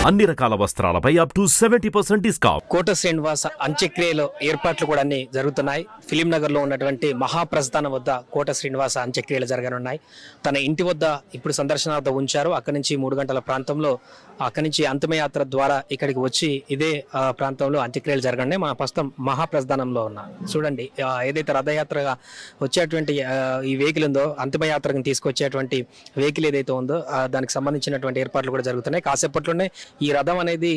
అన్ని రకాల వస్త్రాలపై up to 70% discount. కోట శ్రీనివాస అంత్యక్రియలో ఏర్పాట్లు కూడా అన్ని జరుగుతున్నాయి. ఫిలిం నగర్ లో ఉన్నటువంటి మహాప్రస్థానం వద్ద కోట శ్రీనివాస అంత్యక్రియలు జరగనున్నాయి. తన ఇంటి వద్ద ఇప్పుడు సందర్శనార్థం ఉంచారు. అక్కడి నుంచి 3 గంటల ప్రాంతంలో అక్కడి నుంచి అంతిమయాత్ర ద్వారా ఇక్కడికి వచ్చి ఇదే ప్రాంతంలో అంత్యక్రియలు జరగనున్నాయి. మన ప్రస్తుతం మహాప్రస్థానంలో ఉన్నాం. చూడండి, ఏదైతే రథయాత్రగా వచ్చేటువంటి ఈ వెహికల్ ఉందో, అంతిమయాత్రకు తీసుకొచ్చేటువంటి వెహికల్ ఏదైతే ఉందో దానికి సంబంధించినటువంటి ఏర్పాట్లు కూడా జరుగుతున్నాయి. కాసేపట్లోనే ఈ రథం అనేది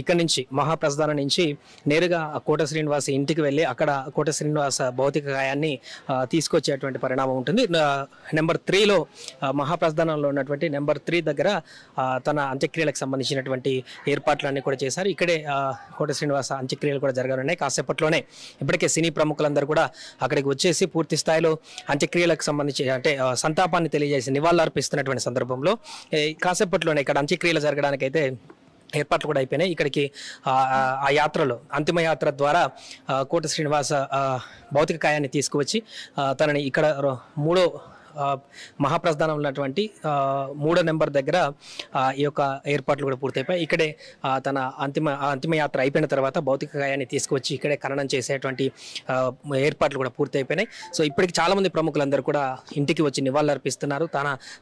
ఇక్కడ నుంచి మహాప్రస్థానం నుంచి నేరుగా కోట శ్రీనివాస ఇంటికి వెళ్ళి అక్కడ కోట శ్రీనివాస భౌతిక కాయాన్ని తీసుకొచ్చేటువంటి పరిణామం ఉంటుంది. నెంబర్ 3లో మహాప్రస్థానంలో ఉన్నటువంటి నెంబర్ 3 దగ్గర తన అంత్యక్రియలకు సంబంధించినటువంటి ఏర్పాట్లన్నీ కూడా చేశారు. ఇక్కడే కోట శ్రీనివాస అంత్యక్రియలు కూడా జరగనున్నాయి. కాసేపట్లోనే ఇప్పటికే సినీ ప్రముఖులందరూ కూడా అక్కడికి వచ్చేసి పూర్తి స్థాయిలో అంత్యక్రియలకు సంబంధించి అంటే సంతాపాన్ని తెలియజేసి నివాళులు అర్పిస్తున్నటువంటి సందర్భంలో కాసేపట్లోనే ఇక్కడ అంత్యక్రియలు జరగడానికైతే ఏర్పాట్లు కూడా అయిపోయినాయి. ఇక్కడికి ఆ యాత్రలో అంతిమ యాత్ర ద్వారా కోట శ్రీనివాస భౌతిక కాయాన్ని తీసుకువచ్చి తనని ఇక్కడ 3వ మహాప్రస్థానం ఉన్నటువంటి 3వ నెంబర్ దగ్గర ఈ యొక్క ఏర్పాట్లు కూడా పూర్తయిపోయాయి. ఇక్కడే తన అంతిమయాత్ర అయిపోయిన తర్వాత భౌతిక కాయాన్ని తీసుకువచ్చి ఇక్కడే ఖననం చేసేటువంటి ఏర్పాట్లు కూడా పూర్తయిపోయినాయి. సో ఇప్పటికి చాలామంది ప్రముఖులందరూ కూడా ఇంటికి వచ్చి నివాళులు అర్పిస్తున్నారు.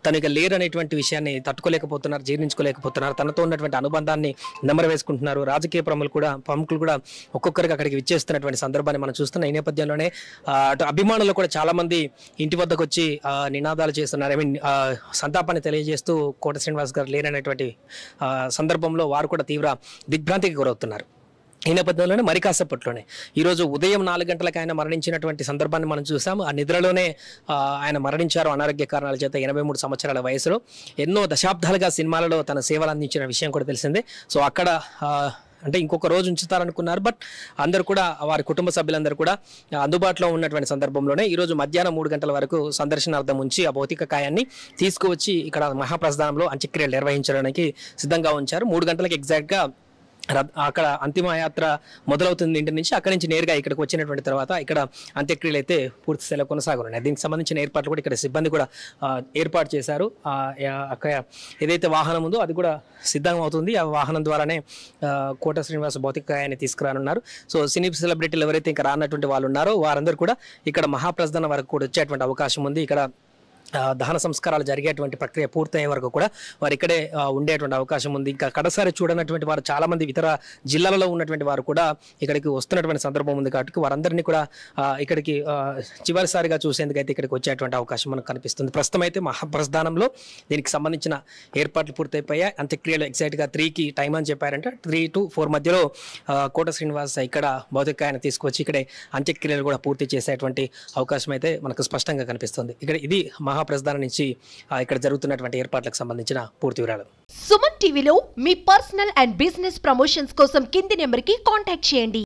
తను ఇక లేరు అనేటువంటి విషయాన్ని తట్టుకోలేకపోతున్నారు, జీర్ణించుకోలేకపోతున్నారు. తనతో ఉన్నటువంటి అనుబంధాన్ని నెమరు వేసుకుంటున్నారు. రాజకీయ ప్రముఖులు కూడా ఒక్కొక్కరికి అక్కడికి విచ్చేస్తున్నటువంటి సందర్భాన్ని మనం చూస్తున్న ఈ నేపథ్యంలోనే అటు అభిమానులు కూడా చాలామంది ఇంటి వద్దకు వచ్చి నినాదాలు చేస్తున్నారు. సంతాపాన్ని తెలియజేస్తూ కోట శ్రీనివాస్ గారు లేననేటువంటి సందర్భంలో వారు కూడా తీవ్ర దిగ్భ్రాంతికి గురవుతున్నారు. ఈ నేపథ్యంలోనే మరి కాసేపట్లోనే ఈరోజు ఉదయం 4 గంటలకు ఆయన మరణించినటువంటి సందర్భాన్ని మనం చూసాం. ఆ నిద్రలోనే ఆయన మరణించారు అనారోగ్య కారణాల చేత. 83 సంవత్సరాల వయసులో ఎన్నో దశాబ్దాలుగా సినిమాలలో తన సేవలు అందించిన విషయం కూడా తెలిసిందే. సో అక్కడ అంటే ఇంకొక రోజు ఉంచుతారనుకున్నారు. బట్ అందరూ కూడా వారి కుటుంబ సభ్యులందరూ కూడా అందుబాటులో ఉన్నటువంటి సందర్భంలోనే ఈరోజు మధ్యాహ్నం 3 గంటల వరకు సందర్శనార్థం ఉంచి ఆ భౌతిక కాయాన్ని తీసుకువచ్చి ఇక్కడ మహాప్రస్థానంలో అంత్యక్రియలు నిర్వహించడానికి సిద్ధంగా ఉంచారు. 3 గంటలకు ఎగ్జాక్ట్గా అక్కడ అంతిమ యాత్ర మొదలవుతుంది ఇంటి నుంచి. అక్కడి నుంచి నేరుగా ఇక్కడికి వచ్చినటువంటి తర్వాత ఇక్కడ అంత్యక్రియలు అయితే పూర్తి స్థాయిలో కొనసాగుతున్నాయి. దీనికి సంబంధించిన ఏర్పాట్లు కూడా ఇక్కడ సిబ్బంది కూడా ఏర్పాటు చేశారు. అక్కడ ఏదైతే వాహనం ఉందో అది కూడా సిద్ధం అవుతుంది. ఆ వాహనం ద్వారానే కోట శ్రీనివాస భౌతిక కాయాన్ని తీసుకురానున్నారు. సో సినీ సెలబ్రిటీలు ఎవరైతే ఇంకా రానటువంటి వాళ్ళు ఉన్నారో వారందరూ కూడా ఇక్కడ మహాప్రస్థానం వరకు కూడా వచ్చేటువంటి అవకాశం ఉంది. ఇక్కడ దహన సంస్కారాలు జరిగేటువంటి ప్రక్రియ పూర్తయ్యే వరకు కూడా వారు ఇక్కడే ఉండేటువంటి అవకాశం ఉంది. ఇంకా కడసారి చూడనటువంటి వారు చాలామంది ఇతర జిల్లాలలో ఉన్నటువంటి వారు కూడా ఇక్కడికి వస్తున్నటువంటి సందర్భం ఉంది. కాబట్టి వారందరినీ కూడా ఇక్కడికి చివరిసారిగా చూసేందుకైతే ఇక్కడికి వచ్చేటువంటి అవకాశం మనకు కనిపిస్తుంది. ప్రస్తుతం అయితే మహాప్రస్థానంలో దీనికి సంబంధించిన ఏర్పాట్లు పూర్తయిపోయాయి. అంత్యక్రియలు ఎగ్జాక్ట్గా 3కి టైం అని చెప్పారంటే 3 to 4 మధ్యలో కోట శ్రీనివాస ఇక్కడ భౌతికాయాన్ని తీసుకొచ్చి ఇక్కడే అంత్యక్రియలు కూడా పూర్తి చేసేటువంటి అవకాశం అయితే మనకు స్పష్టంగా కనిపిస్తుంది. ఇక్కడ ఇది మహాప్రస్థానం నుంచి ఇక్కడ జరుగుతున్నటువంటి ఏర్పాట్లకు సంబంధించిన పూర్తి వివరాలు. సుమన్ టీవీలో మీ పర్సనల్ అండ్ బిజినెస్ ప్రమోషన్స్ కోసం కింది నెంబర్కి కాంటాక్ట్ చేయండి.